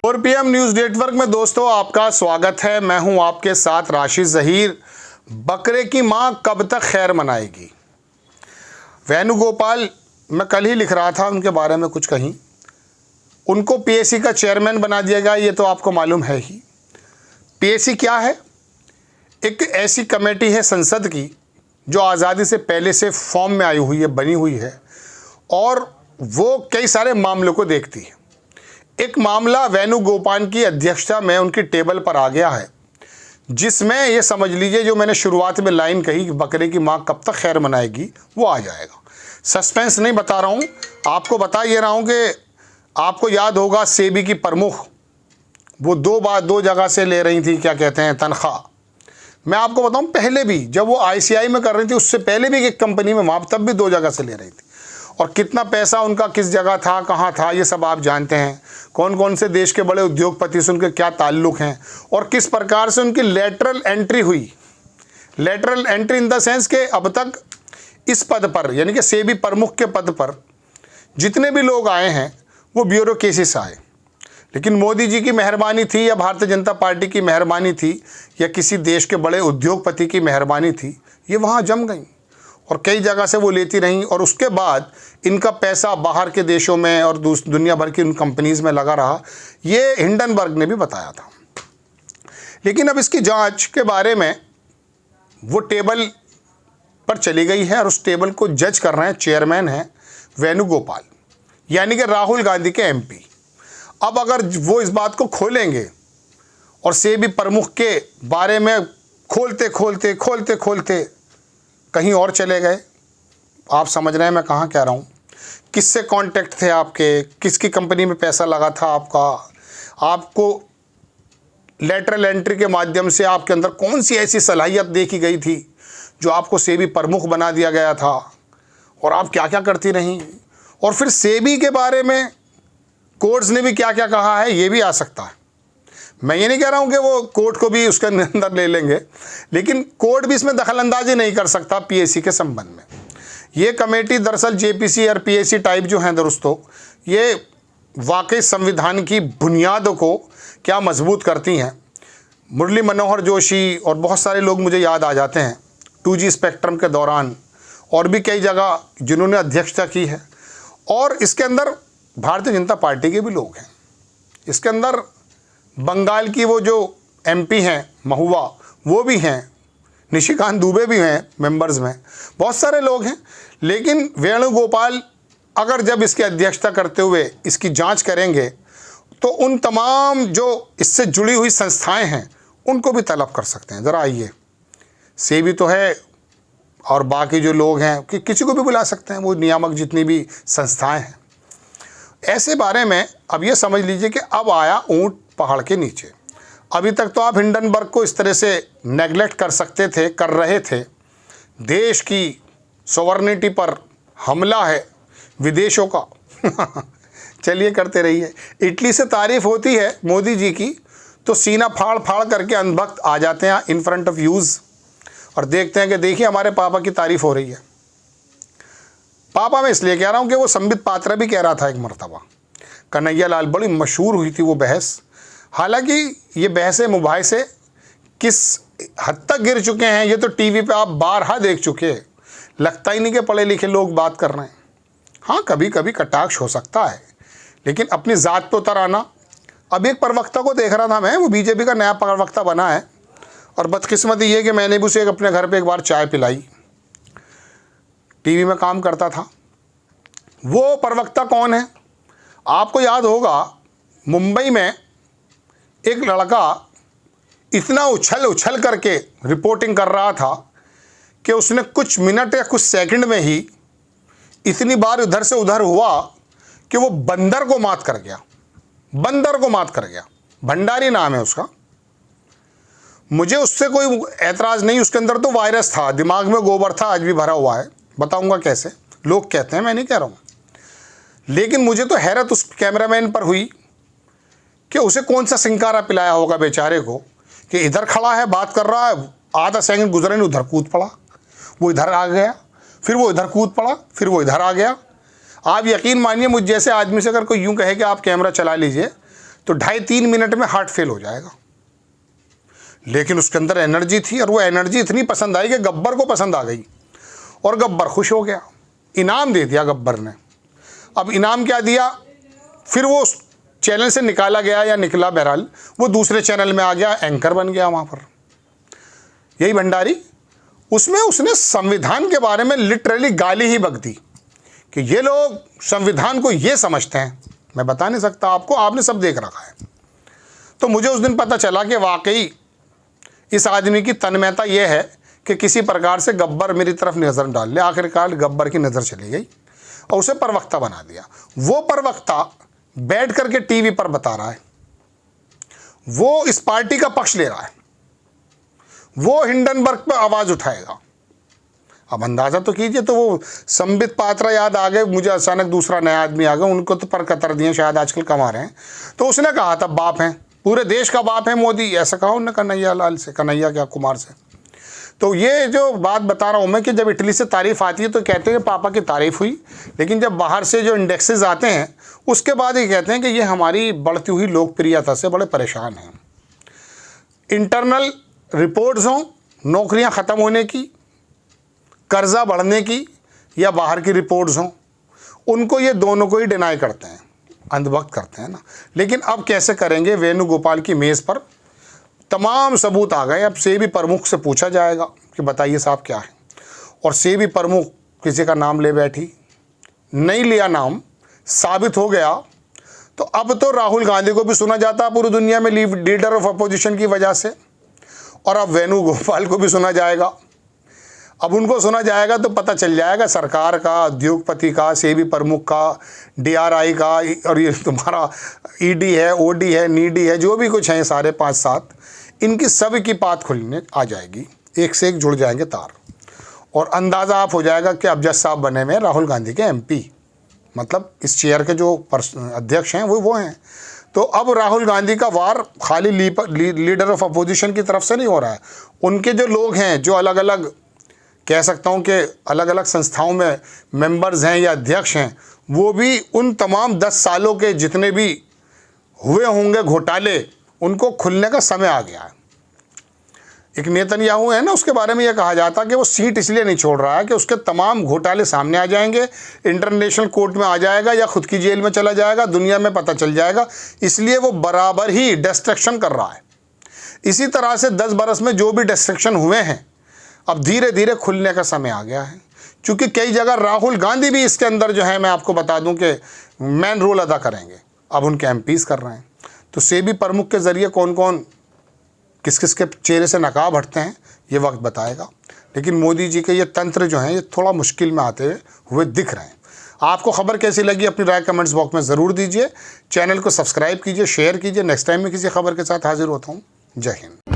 और PM news network में दोस्तों आपका स्वागत है। मैं हूं आपके साथ राशिद ज़हीर। बकरे की मां कब तक खैर मनाएगी? वेणुगोपाल, मैं कल ही लिख रहा था उनके बारे में कुछ कहीं। उनको पीएसी का चेयरमैन बना दिया गया, ये तो आपको मालूम है ही। पीएसी क्या है? एक ऐसी कमेटी है संसद की जो आज़ादी से पहले से फॉर्म में आई हुई है, बनी हुई है, और वो कई सारे मामलों को देखती है। एक मामला वेणुगोपाल की अध्यक्षता में उनकी टेबल पर आ गया है, जिसमें ये समझ लीजिए जो मैंने शुरुआत में लाइन कही कि बकरे की माँ कब तक खैर मनाएगी, वो आ जाएगा। सस्पेंस नहीं बता रहा हूँ, आपको बता ये रहा हूँ कि आपको याद होगा सेबी की प्रमुख वो दो जगह से ले रही थी, क्या कहते हैं, तनख्वाह। मैं आपको बताऊं, पहले भी जब वो आईसीआई में कर रही थी, उससे पहले भी एक कंपनी में वहाँ तब भी 2 जगह से ले रही थी। और कितना पैसा उनका किस जगह था, कहाँ था, ये सब आप जानते हैं। कौन कौन से देश के बड़े उद्योगपति से उनके क्या ताल्लुक़ हैं और किस प्रकार से उनकी लेटरल एंट्री हुई। Lateral entry in the sense के अब तक इस पद पर, यानी कि सेबी प्रमुख के पद पर जितने भी लोग आए हैं वो ब्यूरोक्रेसी से आए। लेकिन मोदी जी की मेहरबानी थी या भारतीय जनता पार्टी की मेहरबानी थी या किसी देश के बड़े उद्योगपति की मेहरबानी थी, ये वहाँ जम गई और कई जगह से वो लेती रहीं। और उसके बाद इनका पैसा बाहर के देशों में और दुनिया भर की उन कंपनीज़ में लगा रहा। ये हिंडनबर्ग ने भी बताया था। लेकिन अब इसकी जांच के बारे में वो टेबल पर चली गई है और उस टेबल को जज कर रहे हैं, चेयरमैन हैं वेणुगोपाल, यानी कि राहुल गांधी के एमपी। अब अगर वो इस बात को खोलेंगे और सेबी प्रमुख के बारे में खोलते खोलते कहीं और चले गए, आप समझ रहे हैं मैं कहाँ कह रहा हूँ। किससे कांटेक्ट थे आपके, किसकी कंपनी में पैसा लगा था आपका, आपको लेटरल एंट्री के माध्यम से आपके अंदर कौन सी ऐसी सलाहियत देखी गई थी जो आपको सेबी प्रमुख बना दिया गया था, और आप क्या क्या करती रहीं। और फिर सेबी के बारे में कोर्ट्स ने भी क्या क्या कहा है, ये भी आ सकता है। मैं ये नहीं कह रहा हूँ कि वो कोर्ट को भी उसके अंदर ले लेंगे, लेकिन कोर्ट भी इसमें दखलंदाजी नहीं कर सकता पीएसी के संबंध में। ये कमेटी दरअसल जेपीसी और पीएसी टाइप जो हैं दोस्तों, ये वाकई संविधान की बुनियादों को क्या मजबूत करती हैं। मुरली मनोहर जोशी और बहुत सारे लोग मुझे याद आ जाते हैं 2G स्पेक्ट्रम के दौरान, और भी कई जगह जिन्होंने अध्यक्षता की है। और इसके अंदर भारतीय जनता पार्टी के भी लोग हैं। इसके अंदर बंगाल की वो जो एमपी हैं महुआ, वो भी हैं, निशिकांत दुबे भी हैं मेंबर्स में, बहुत सारे लोग हैं। लेकिन वेणुगोपाल अगर जब इसकी अध्यक्षता करते हुए इसकी जांच करेंगे तो उन तमाम जो इससे जुड़ी हुई संस्थाएं हैं उनको भी तलब कर सकते हैं। ज़रा आइए, सेबी तो है और बाकी जो लोग हैं कि किसी को भी बुला सकते हैं, वो नियामक जितनी भी संस्थाएं हैं। ऐसे बारे में अब ये समझ लीजिए कि अब आया ऊंट पहाड़ के नीचे। अभी तक तो आप हिंडनबर्ग को इस तरह से नेगलेक्ट कर सकते थे, कर रहे थे। देश की सॉवरेनिटी पर हमला है विदेशों का चलिए करते रहिए। इटली से तारीफ होती है मोदी जी की तो सीना फाड़ फाड़ करके अंधभक्त आ जाते हैं इन फ्रंट ऑफ व्यूज़ और देखते हैं कि देखिए हमारे पापा की तारीफ हो रही है। पापा मैं इसलिए कह रहा हूँ कि वो संबित पात्रा भी कह रहा था एक मर्तबा, कन्हैया लाल, बड़ी मशहूर हुई थी वो बहस। हालांकि ये बहसें मुबाहिसे किस हद तक गिर चुके हैं ये तो टीवी पे आप बारहा देख चुके, लगता ही नहीं कि पढ़े लिखे लोग बात कर रहे हैं। हाँ, कभी कभी कटाक्ष हो सकता है, लेकिन अपनी ज़ात पे उतर आना। अब एक प्रवक्ता को देख रहा था मैं, वो बीजेपी का नया प्रवक्ता बना है, और बदकिस्मती ये कि मैंने भी उसे अपने घर पे एक बार चाय पिलाई, टीवी में काम करता था। वो प्रवक्ता कौन है? आपको याद होगा मुंबई में एक लड़का इतना उछल करके रिपोर्टिंग कर रहा था कि उसने कुछ मिनट या कुछ सेकंड में ही इतनी बार इधर से उधर हुआ कि वो बंदर को मात कर गया। बंदर को मात कर गया। भंडारी नाम है उसका। मुझे उससे कोई ऐतराज़ नहीं, उसके अंदर तो वायरस था, दिमाग में गोबर था, आज भी भरा हुआ है। बताऊंगा कैसे, लोग कहते हैं, मैं नहीं कह रहा हूँ। लेकिन मुझे तो हैरत उस कैमरामैन पर हुई कि उसे कौन सा सिंकारा पिलाया होगा बेचारे को कि इधर खड़ा है, बात कर रहा है, आधा सेकंड गुजरे नहीं उधर कूद पड़ा, वो इधर आ गया, फिर वो इधर कूद पड़ा, फिर वो इधर आ गया। आप यकीन मानिए मुझ जैसे आदमी से अगर कोई यूँ कहे कि आप कैमरा चला लीजिए तो 2.5-3 मिनट में हार्ट फेल हो जाएगा। लेकिन उसके अंदर एनर्जी थी और वो एनर्जी इतनी पसंद आई कि गब्बर को पसंद आ गई और गब्बर खुश हो गया, इनाम दे दिया गब्बर ने। अब इनाम क्या दिया, फिर वो उस चैनल से निकाला गया या निकला, बहरहाल वो दूसरे चैनल में आ गया, एंकर बन गया वहाँ पर। यही भंडारी, उसमें उसने संविधान के बारे में लिटरली गाली ही बक दी कि ये लोग संविधान को ये समझते हैं। मैं बता नहीं सकता आपको, आपने सब देख रखा है। तो मुझे उस दिन पता चला कि वाकई इस आदमी की तन्मयता ये है कि किसी प्रकार से गब्बर मेरी तरफ नज़र डाल ले। आखिरकार गब्बर की नज़र चली गई और उसे प्रवक्ता बना दिया। वो प्रवक्ता बैठ करके टीवी पर बता रहा है, वो इस पार्टी का पक्ष ले रहा है, वो हिंडनबर्ग पे आवाज़ उठाएगा। अब अंदाज़ा तो कीजिए। तो वो संबित पात्रा याद आ गए मुझे, अचानक दूसरा नया आदमी आ गया, उनको तो पर कतर दिए, शायद आजकल कमा रहे हैं। तो उसने कहा था बाप हैं, पूरे देश का बाप है मोदी, ऐसा कहा उन्होंने कन्हैया लाल से, कन्हैया क्या कुमार से। तो ये जो बात बता रहा हूँ मैं कि जब इटली से तारीफ़ आती है तो कहते हैं पापा की तारीफ़ हुई, लेकिन जब बाहर से जो इंडेक्सेस आते हैं उसके बाद ये कहते हैं कि ये हमारी बढ़ती हुई लोकप्रियता से बड़े परेशान हैं। इंटरनल रिपोर्ट्स हों, नौकरियां ख़त्म होने की, कर्जा बढ़ने की, या बाहर की रिपोर्ट्स हों, उनको ये दोनों को ही डिनाई करते हैं, अंधभक्त करते हैं ना। लेकिन अब कैसे करेंगे, वेणुगोपाल की मेज़ पर तमाम सबूत आ गए। अब सेबी प्रमुख से पूछा जाएगा कि बताइए साहब क्या है, और सेबी प्रमुख किसी का नाम ले बैठी, नहीं लिया नाम, साबित हो गया। तो अब तो राहुल गांधी को भी सुना जाता पूरी दुनिया में लीडर ऑफ अपोजिशन की वजह से, और अब वेणुगोपाल को भी सुना जाएगा। अब उनको सुना जाएगा तो पता चल जाएगा सरकार का, उद्योगपति का, सेबी प्रमुख का, DRI का, और ये तुम्हारा ED है, OD है, नीडी है, जो भी कुछ है सारे 5-7, इनकी सब की बात खुलने आ जाएगी, एक से एक जुड़ जाएंगे तार। और अंदाज़ा आप हो जाएगा कि अब जज साहब बने हुए राहुल गांधी के MP, मतलब इस चेयर के जो अध्यक्ष हैं वो हैं। तो अब राहुल गांधी का वार खाली लीडर ऑफ अपोजिशन की तरफ से नहीं हो रहा है, उनके जो लोग हैं, जो अलग अलग कह सकता हूँ कि अलग अलग संस्थाओं में मेंबर्स हैं या अध्यक्ष हैं, वो भी उन तमाम 10 सालों के जितने भी हुए होंगे घोटाले, उनको खुलने का समय आ गया है। एक नेतन्याहू है ना, उसके बारे में यह कहा जाता है कि वो सीट इसलिए नहीं छोड़ रहा है कि उसके तमाम घोटाले सामने आ जाएंगे, इंटरनेशनल कोर्ट में आ जाएगा या खुद की जेल में चला जाएगा, दुनिया में पता चल जाएगा, इसलिए वो बराबर ही डिस्ट्रक्शन कर रहा है। इसी तरह से 10 बरस में जो भी डिस्ट्रक्शन हुए हैं, अब धीरे धीरे खुलने का समय आ गया है। क्योंकि कई जगह राहुल गांधी भी इसके अंदर जो है, मैं आपको बता दूं कि मेन रोल अदा करेंगे, अब उनके MPs कर रहे हैं। तो सेबी प्रमुख के ज़रिए कौन कौन किस किस के चेहरे से नकाब हटते हैं ये वक्त बताएगा। लेकिन मोदी जी के ये तंत्र जो हैं ये थोड़ा मुश्किल में आते हुए दिख रहे हैं। आपको खबर कैसी लगी अपनी राय कमेंट्स बॉक्स में ज़रूर दीजिए। चैनल को सब्सक्राइब कीजिए, शेयर कीजिए। नेक्स्ट टाइम में किसी खबर के साथ हाजिर होता हूँ। जय हिंद।